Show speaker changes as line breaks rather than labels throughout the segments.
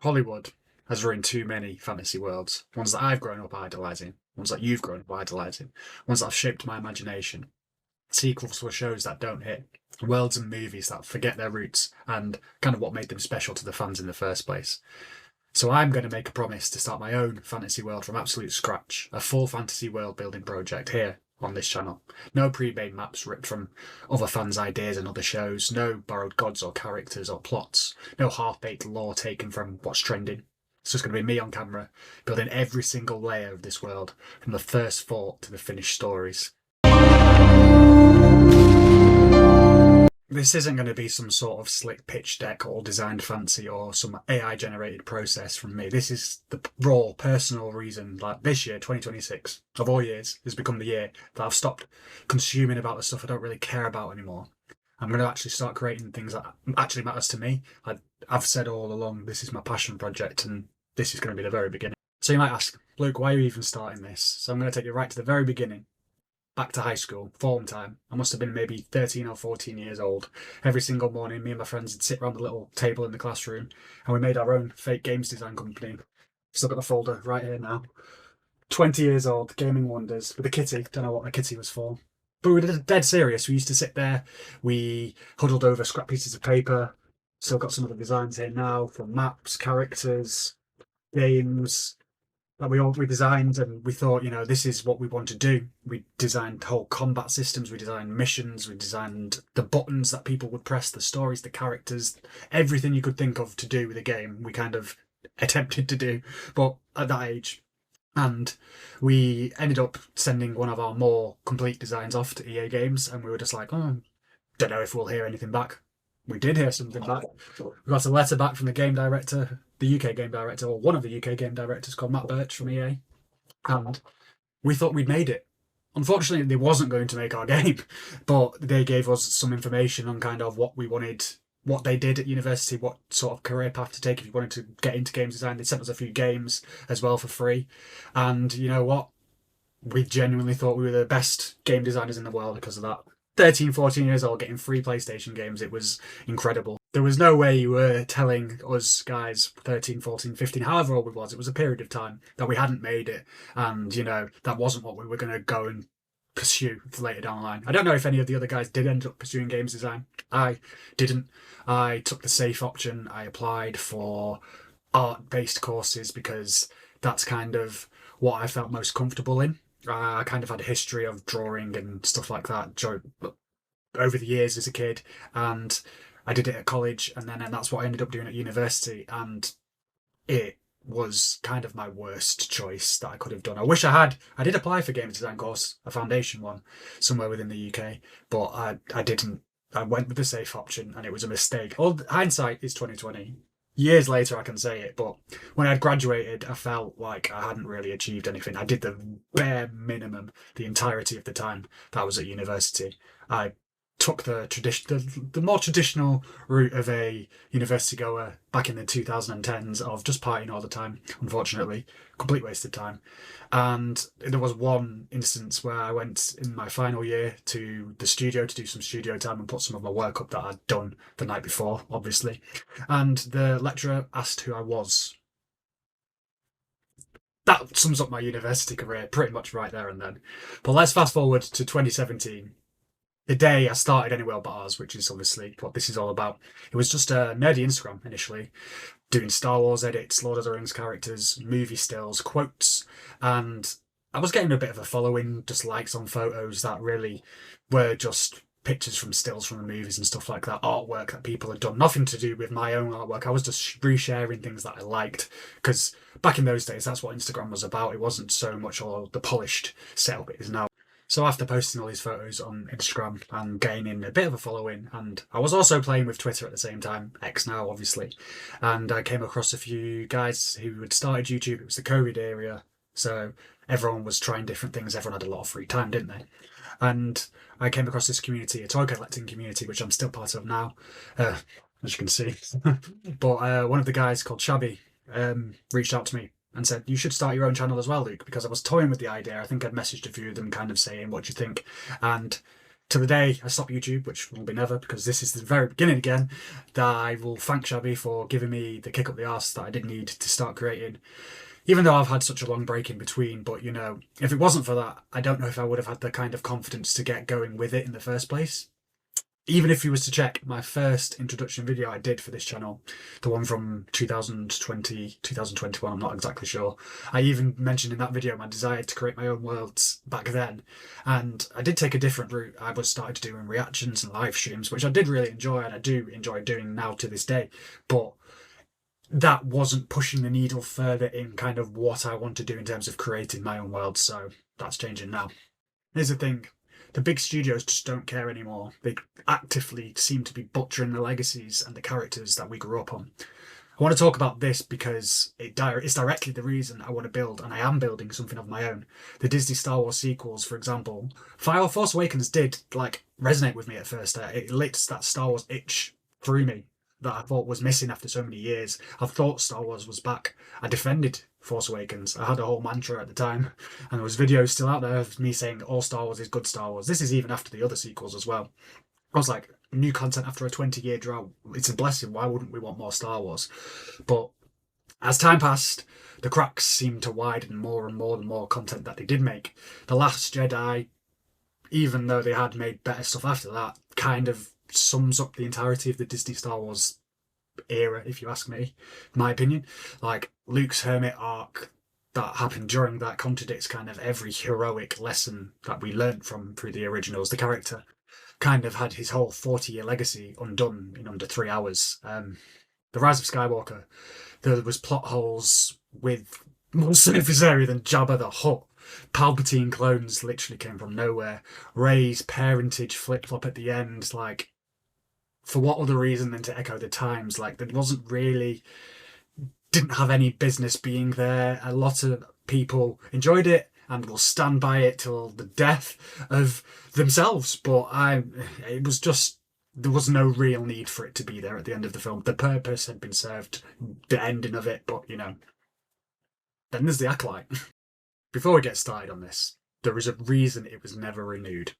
Hollywood has ruined too many fantasy worlds. Ones that I've grown up idolising, ones that you've grown up idolising, ones that have shaped my imagination. Sequels for shows that don't hit. Worlds and movies that forget their roots and kind of what made them special to the fans in the first place. So I'm going to make a promise to start my own fantasy world from absolute scratch, a full fantasy world building project here on this channel. No pre-made maps ripped from other fans' ideas and other shows, no borrowed gods or characters or plots, no half-baked lore taken from what's trending. It's just going to be me on camera, building every single layer of this world, from the first thought to the finished stories. This isn't going to be some sort of slick pitch deck all designed fancy or some AI generated process from me. This is the raw personal reason, like this year, 2026, of all years, has become the year that I've stopped consuming about the stuff I don't really care about anymore. I'm going to actually start creating things that actually matters to me. I've said all along, this is my passion project and this is going to be the very beginning. So you might ask, Luke, why are you even starting this? So I'm going to take you right to the very beginning. Back to high school, form time. I must have been maybe 13 or 14 years old. Every single morning, me and my friends would sit around the little table in the classroom and we made our own fake games design company. Still got the folder right here now. 20 years old, Gaming Wonders, with a kitty. Don't know what the kitty was for. But we were dead serious. We used to sit there, we huddled over scrap pieces of paper. Still got some of the designs here now, from maps, characters, games, that we designed, and we thought, this is what we want to do. We designed whole combat systems, we designed missions, we designed the buttons that people would press, the stories, the characters, everything you could think of to do with a game, we kind of attempted to do, but at that age. And we ended up sending one of our more complete designs off to EA Games, and we were just like, oh, don't know if we'll hear anything back. We did hear something back. We got a letter back from the game director, the UK game director, or one of the UK game directors called Matt Birch from EA. And we thought we'd made it. Unfortunately, they wasn't going to make our game, but they gave us some information on kind of what we wanted, what they did at university, what sort of career path to take if you wanted to get into games design. They sent us a few games as well for free. And you know what? We genuinely thought we were the best game designers in the world because of that. 13, 14 years old getting free PlayStation games, it was incredible. There was no way you were telling us guys 13, 14, 15, however old it was a period of time that we hadn't made it, and that wasn't what we were going to go and pursue later down the line. I don't know if any of the other guys did end up pursuing games design. I didn't. I took the safe option. I applied for art-based courses because that's kind of what I felt most comfortable in. I kind of had a history of drawing and stuff like that over the years as a kid, and I did it at college, and that's what I ended up doing at university, and it was kind of my worst choice that I could have done. I wish I had. I did apply for games design course, a foundation one, somewhere within the UK, but I didn't. I went with the safe option, and it was a mistake. All hindsight is 2020. Years later, I can say it, but when I'd graduated, I felt like I hadn't really achieved anything. I did the bare minimum the entirety of the time that I was at university. I took the more traditional route of a university goer back in the 2010s of just partying all the time, unfortunately. Complete waste of time. And there was one instance where I went in my final year to the studio to do some studio time and put some of my work up that I'd done the night before, obviously. And the lecturer asked who I was. That sums up my university career pretty much right there and then. But let's fast forward to 2017. The day I started AnyWorldButOurs, which is obviously what this is all about. It was just a nerdy Instagram initially, doing Star Wars edits, Lord of the Rings characters, movie stills, quotes, and I was getting a bit of a following, just likes on photos that really were just pictures from stills from the movies and stuff like that, artwork that people had done, nothing to do with my own artwork. I was just resharing things that I liked, because back in those days, that's what Instagram was about. It wasn't so much all the polished setup it is now. So after posting all these photos on Instagram and gaining a bit of a following, and I was also playing with Twitter at the same time, X now obviously, and I came across a few guys who had started YouTube. It was the COVID era, so everyone was trying different things. Everyone had a lot of free time, didn't they? And I came across this community, a toy collecting community, which I'm still part of now, as you can see. But one of the guys called Shabby reached out to me and said, you should start your own channel as well, Luke, because I was toying with the idea. I think I'd messaged a few of them kind of saying, what do you think? And to the day I stop YouTube, which will be never, because this is the very beginning again, that I will thank Shabby for giving me the kick up the arse that I did need to start creating. Even though I've had such a long break in between, but you know, if it wasn't for that, I don't know if I would have had the kind of confidence to get going with it in the first place. Even if you was to check my first introduction video I did for this channel, the one from 2020, 2021, I'm not exactly sure. I even mentioned in that video my desire to create my own worlds back then. And I did take a different route. I was started doing reactions and live streams, which I did really enjoy, and I do enjoy doing now to this day. But that wasn't pushing the needle further in kind of what I want to do in terms of creating my own world. So that's changing now. Here's the thing. The big studios just don't care anymore. They actively seem to be butchering the legacies and the characters that we grew up on. I want to talk about this because it's directly the reason I want to build, and I am building something of my own. The Disney Star Wars sequels, for example. Force Awakens did resonate with me at first. It lit that Star Wars itch through me that I thought was missing after so many years. I thought Star Wars was back. I defended Force Awakens. I had a whole mantra at the time, and there was videos still out there of me saying all Star Wars is good Star Wars. This is even after the other sequels as well. I was like, new content after a 20-year drought. It's a blessing. Why wouldn't we want more Star Wars? But as time passed, the cracks seemed to widen more and more the more content that they did make. The Last Jedi, even though they had made better stuff after that, kind of sums up the entirety of the Disney Star Wars era, if you ask me, in my opinion. Like Luke's hermit arc that happened during that contradicts kind of every heroic lesson that we learnt from through the originals. The character kind of had his whole 40-year legacy undone in under 3 hours. The Rise of Skywalker, there was plot holes with more surface area than Jabba the Hutt. Palpatine clones literally came from nowhere. Rey's parentage flip-flop at the end, like, for what other reason than to echo the times? Like, there wasn't really, didn't have any business being there. A lot of people enjoyed it and will stand by it till the death of themselves. But it was just, there was no real need for it to be there at the end of the film. The purpose had been served, the ending of it, but you know. Then there's the Acolyte. Before we get started on this, there is a reason it was never renewed.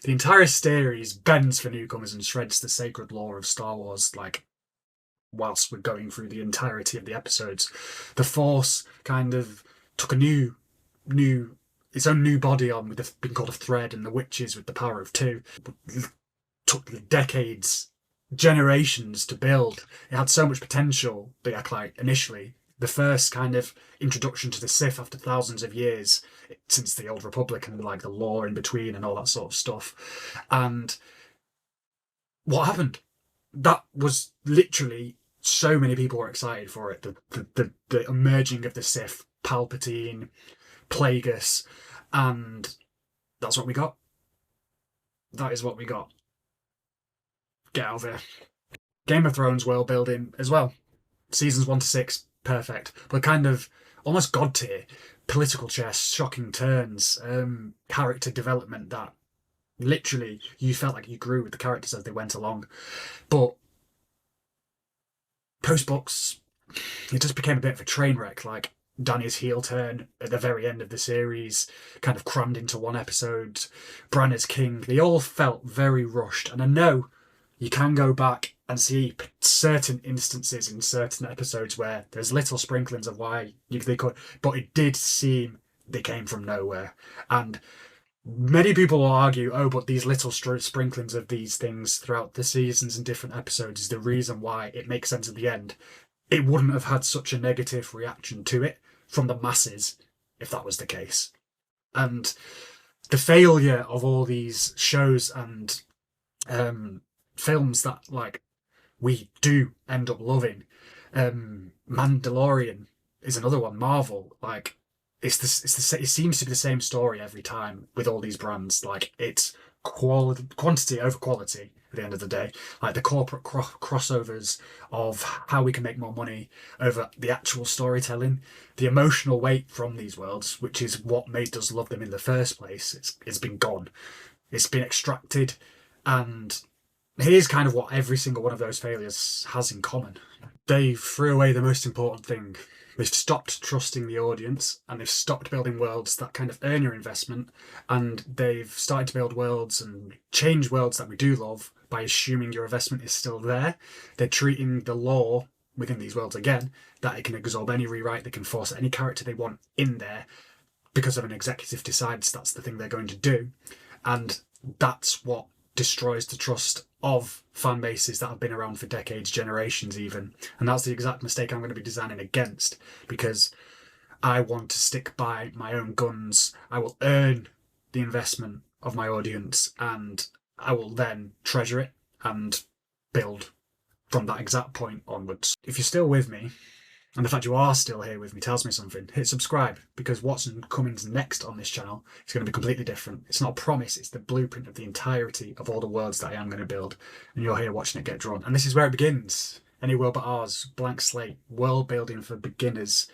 The entire series bends for newcomers and shreds the sacred lore of Star Wars, like, whilst we're going through the entirety of the episodes. The Force kind of took a its own new body on, with being called a thread, and the witches with the power of two. It took decades, generations to build. It had so much potential, the Acolyte, initially. The first kind of introduction to the Sith after thousands of years since the Old Republic, and like the lore in between and all that sort of stuff. And what happened? That was literally, so many people were excited for it. The emerging of the Sith, Palpatine, Plagueis, and that's what we got. That is what we got. Get out of here. Game of Thrones world building as well. Seasons 1 to 6. Perfect, but kind of almost god tier. Political chess, shocking turns, character development that literally you felt like you grew with the characters as they went along. But post books, it just became a bit of a train wreck. Like Dany's heel turn at the very end of the series, kind of crammed into one episode. Bran as king, they all felt very rushed. And I know you can go back and see certain instances in certain episodes where there's little sprinklings of why they could, but it did seem they came from nowhere. And many people will argue, oh, but these little sprinklings of these things throughout the seasons and different episodes is the reason why it makes sense at the end. It wouldn't have had such a negative reaction to it from the masses if that was the case. And the failure of all these shows and films that, like, we do end up loving. Mandalorian is another one. Marvel, like, it seems to be the same story every time with all these brands. Like, it's quantity over quality at the end of the day. Like the corporate crossovers of how we can make more money over the actual storytelling, the emotional weight from these worlds, which is what made us love them in the first place. It's been gone. It's been extracted, and here's kind of what every single one of those failures has in common. They threw away the most important thing, They've stopped trusting the audience, and they've stopped building worlds that kind of earn your investment, and they've started to build worlds and change worlds that we do love by assuming your investment is still there. They're treating the lore within these worlds again, that it can absorb any rewrite, they can force any character they want in there because of an executive decides that's the thing they're going to do. And that's what destroys the trust of fan bases that have been around for decades, generations even. And that's the exact mistake I'm going to be designing against, because I want to stick by my own guns. I will earn the investment of my audience, and I will then treasure it and build from that exact point onwards. If you're still with me, and the fact you are still here with me tells me something, hit subscribe, because what's coming next on this channel is going to be completely different. It's not a promise, it's the blueprint of the entirety of all the worlds that I am going to build, and you're here watching it get drawn. And this is where it begins. Any world but ours, blank slate, world building for beginners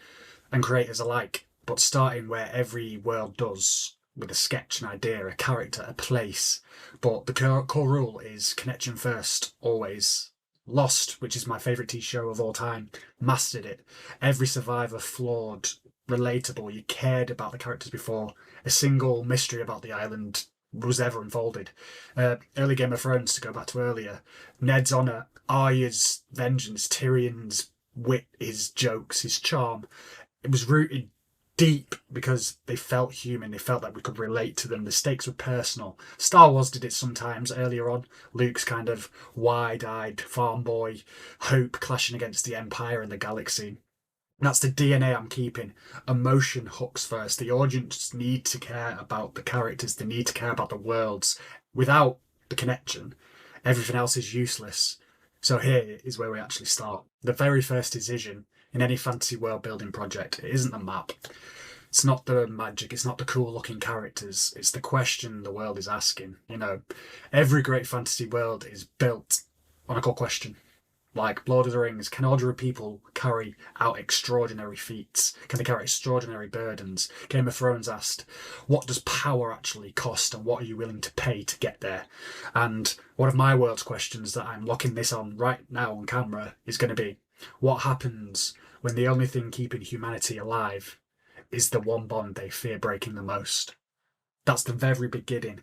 and creators alike, but starting where every world does, with a sketch, an idea, a character, a place. But the core rule is connection first, always. Lost, which is my favourite TV show of all time, mastered it. Every survivor flawed, relatable, you cared about the characters before a single mystery about the island was ever unfolded. Early Game of Thrones, to go back to earlier, Ned's honour, Arya's vengeance, Tyrion's wit, his jokes, his charm. It was rooted deep because they felt human, they felt like we could relate to them, the stakes were personal. Star Wars did it sometimes earlier on. Luke's kind of wide-eyed farm boy hope clashing against the Empire and the galaxy. That's the DNA I'm keeping. Emotion hooks first. The audience need to care about the characters, they need to care about the worlds. Without the connection, everything else is useless. So here is where we actually start. The very first decision in any fantasy world building project, it isn't the map. It's not the magic, it's not the cool looking characters, it's the question the world is asking. You know, every great fantasy world is built on a core question. Like Lord of the Rings, can ordinary people carry out extraordinary feats? Can they carry extraordinary burdens? Game of Thrones asked, what does power actually cost, and what are you willing to pay to get there? And one of my world's questions that I'm locking this on right now on camera is going to be, what happens when the only thing keeping humanity alive is the one bond they fear breaking the most? That's the very beginning.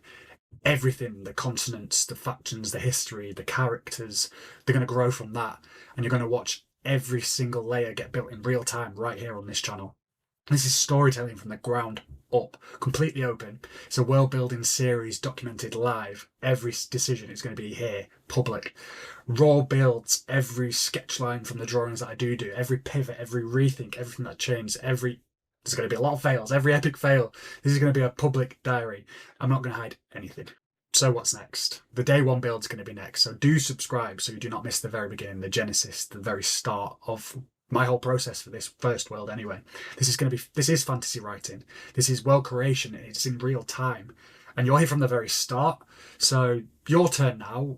Everything, the continents, the factions, the history, the characters, they're going to grow from that. And you're going to watch every single layer get built in real time right here on this channel. This is storytelling from the ground up, completely open. It's a world building series documented live. Every decision is going to be here, public. Raw builds, every sketch line from the drawings that I do, every pivot, every rethink, everything that changed, there's going to be a lot of fails, every epic fail. This is going to be a public diary. I'm not going to hide anything. So what's next? The day one build is going to be next. So do subscribe so you do not miss the very beginning, the genesis, the very start of my whole process for this first world anyway. This is fantasy writing. This is world creation. It's in real time. And you're here from the very start. So your turn now.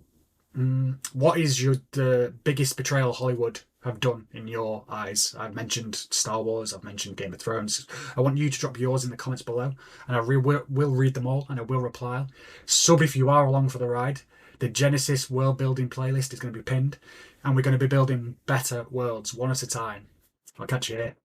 What is the biggest betrayal Hollywood have done in your eyes? I've mentioned Star Wars, I've mentioned Game of Thrones. I want you to drop yours in the comments below, and I will read them all, and I will reply. Sub if you are along for the ride. The Genesis world building playlist is going to be pinned, and we're going to be building better worlds one at a time. I'll catch you here.